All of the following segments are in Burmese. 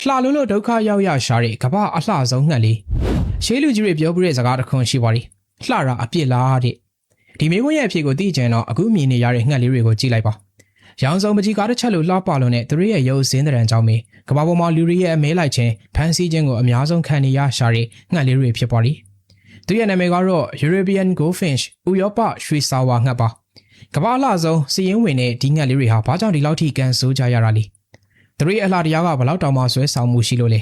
လှလုံးလို့ဒုက္ခရောက်ရရှာတဲ့ကမ္ဘာအလှဆုံးငှက်လေးရှေးလူကြီးတွေပြောပြတဲ့စကားတစ်ခွန်းရှိပါလိလှတာအပြစ်လားတဲ့ဒီမိခွန်းရဲ့အဖြစ်ကိုသိကြတော့အခုမြင်နေရတဲ့ငှက်လေးတွေကိုကြည့်လိုက်ပါရောင်စုံပကြီးကားတစ်ချက်လိုလှပလို့နဲ့သူတို့ရဲ့ရုပ်စင်းတဲ့ကြောင့်ပဲကမ္ဘာပေါ်မှာလူတွေရဲ့အမဲလိုက်ခြင်းဖန်ဆီးခြင်းကိုအများဆုံးခံနေရရှာတဲ့ငှက်လေးတွေဖြစ်ပါလိသူရဲ့နာမည်ကတော့ European Goldfinch ဥရောပရွှေစာဝါငှက်ပါကမ္ဘာအလှဆုံးစီရင်ဝင်တဲ့ဒီငှက်လေးတွေဟာဘာကြောင့်ဒီလောက်ထိကန်ဆိုးကြရတာလဲသူတို့ရဲ့အလှတရားကဘလောက်တောင်မှဆွဲဆောင်မှုရှိလို့လဲ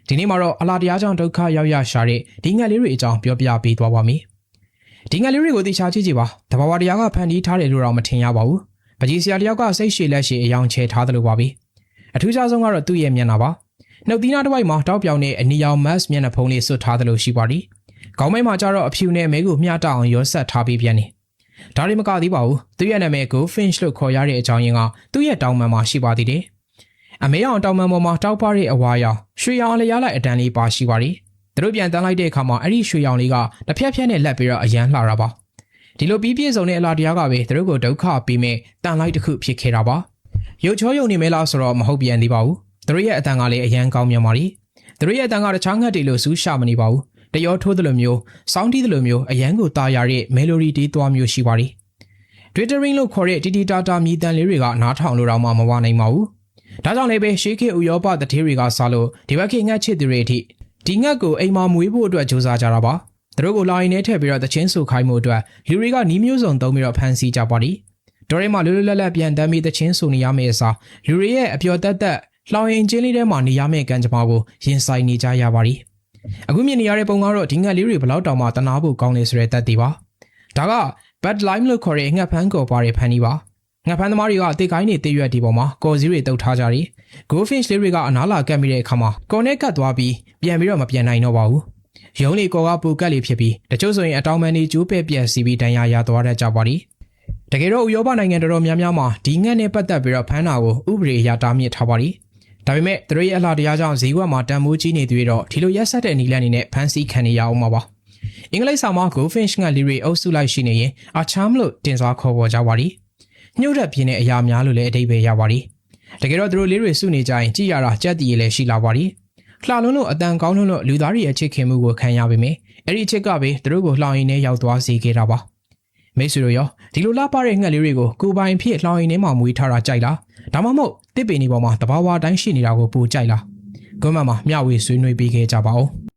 ဒီနေ့မှာတော့အလှတရားကြောင့်ဒုက္ခရောက်ရရှာတဲ့ဒီငှက်လေးတွေအကြောင်းပြောပြပေးသွားပါမယ်ဒီငှက်လေးတွေကိုသိချာကြည့်ကြပါတဘာဝတရားကဖန်တီးထားတယ်လို့တော့မထင်ရပါဘူးပကြီးဆရာတယောက်ကစိတ်ရှည်လက်ရှည်အယောင်ချဲထားတယ်လို့ပါပဲအထူးခြားဆုံးကတော့သူ့ရဲ့မျက်နှာပါနှုတ်သီးနားတစ်ပိုက်မှာတောက်ပြောင်တဲ့အနီရောင် mask မျက်နှာဖုံးလေးစွတ်ထားတယ်လို့ရှိပါသည်ခေါင်းမိတ်မှာကျတော့အဖြူနဲ့မဲကိုမျှတအောင်ရောဆက်ထားပြီးပြန်နေဒါတွေမကသေးပါဘူးသူ့ရဲ့နာမည် Goldfinch လို့ခေါ်ရတဲ့အကြောင်းရင်းကသူ့ရဲ့တောင်ပံမှာရှိပါသေးတယ်အမဲအောင်တောင်ပံပေါ်မှာတောက်ပါတဲ့အဝါရောင်ရွှေရောင်အလျားလိုက်အတန်းလေးပါရှိပါသည်သူတို့ပြန်တန်းလိုက်တဲ့အခါမှာအဲ့ဒီရွှေရောင်လေးကတစ်ဖြက်ဖြက်နဲ့လက်ပြီးတော့အရန်လှတာပါဒီလိုပြီးပြည့်စုံတဲ့အလားတရားကပဲသူတို့ကိုဒုက္ခပေးမဲ့တန်လိုက်တစ်ခုဖြစ်ခဲ့တာပါရုပ်ချောယုံနေမဲလားဆိုတော့မဟုတ်ပြန်သေးပါဘူးသူတို့ရဲ့အတန်ကလည်းအရန်ကောင်းမြန်ပါလိသူတို့ရဲ့အတန်ကတခြားငှက်တွေလိုစူးရှာမနေပါဘူးတရောထိုးသလိုမျိုးစောင်းတီးသလိုမျိုးအရန်ကိုတာရတဲ့ melody တီးသွားမျိုးရှိပါလိ Twittering လို့ခေါ်တဲ့တီတီတာတာမြည်တန်လေးတွေကနားထောင်လို့တော့မှမဝနိုင်ပါဘူးဒါကြောင့်လည်းပဲရှေးခေတ်ဥရောပတထေးတွေကစားလို့ဒီဘက်ခေတ်ငှက်ချစ်သူတွေအထိဒီငှက်ကိုအိမ်မှာမွေးဖို့အတွက်ကြိုးစားကြတာပါသူတို့ကိုလာရင်နဲ့ထည့်ပြီးတော့တချင်းဆူခိုင်းမှုအတွက်လူတွေကနီးမျိုးစုံသုံးပြီးတော့ဖန်ဆီးကြပါလိတော်ရဲမှာလွတ်လွတ်လပ်လပ်ပြန်တမ်းပြီးတချင်းဆူနေရမယ့်အစားလူတွေရဲ့အပျော်တက်တက်လှောင်ရင်ချင်းလေးထဲမှာနေရမယ့်ကံကြမ္မာကိုရင်ဆိုင်နေကြရပါလိအခုမြင်နေရတဲ့ပုံကတော့ဒီငှက်လေးတွေဘလောက်တောင်မှတနာဖို့ကောင်းနေဆိုတဲ့တက်တီပါဒါက bad lime လို့ခေါ်တဲ့ငှက်ဖမ်းကော်ပါတဲ့ဖန်ဒီပါငှက်ဖမ်းသမားတွေကတေကိုင်းနေတေးရွက်ဒီပေါ်မှာကော်စည်းတွေတုတ်ထားကြတယ် Goldfinch လေးတွေကအနားလာကပ်မိတဲ့အခါမှာကော်နဲ့ကတ်သွားပြီးပြန်ပြီးတော့မပြန်နိုင်တော့ပါဘူးရုံးလေကော်ကပူကတ်လေးဖြစ်ပြီးတချို့ဆိုရင်အတောင်ပန်တွေကျိုးပဲ့ပြက်စီပြီးဒဏ်ရာရသွားတတ်ကြပါသည်တကယ်တော့ဥရောပနိုင်ငံတော်တော်များများမှာဒီငှက်နဲ့ပတ်သက်ပြီးတော့ဖမ်းတာကိုဥပဒေအရတားမြစ်ထားပါသည်ဒါပေမဲ့သူတို့ရဲ့အလှတရားကြောင့်ဈေးကွက်မှာတန်မိုးကြီးနေသေးတော့ဒီလိုရက်ဆက်တဲ့နီလန်းနေနဲ့ဖမ်းဆီးခံနေရအောင်ပါအင်္ဂလိပ်စာမှာ Goldfinch ငှက်လေးတွေအုပ်စုလိုက်ရှိနေရင်အချမ်းလို့တင်စွာခေါ်ပေါ်ကြပါသည်ညှို့ရက်ပြင်းတဲ့အရာများလို့လည်းအဓိပ္ပာယ်ရပါသည်တကယ်တော့သူတို့လေးတွေစုနေကြရင်ကြည်ရတာကြက်တီရည်လည်းရှိလာပါသည်လှလုံးလို့အတန်ကောင်းလုံးလို့လူသားတွေရဲ့ချစ်ခင်မှုကိုခံရပေမယ့်အဲ့ဒီချစ်ကပဲသူတို့ကိုလှောင်ရည်နဲ့ရောက်သွားစေခဲ့တာပါမိတ်ဆွေတို့ရောဒီလိုလှပတဲ့ငှက်လေးတွေကိုကိုပိုင်ဖြစ်လှောင်ရည်နဲ့မှမွေးထားတာကြိုက်လားဒါမှမဟုတ်တစ်ပင်တွေပေါ်မှာတဘာဝတိုင်းရှိနေတာကိုပိုကြိုက်လားကွန်မန့်မှာမျှဝေဆွေးနွေးပေးခဲ့ကြပါဦး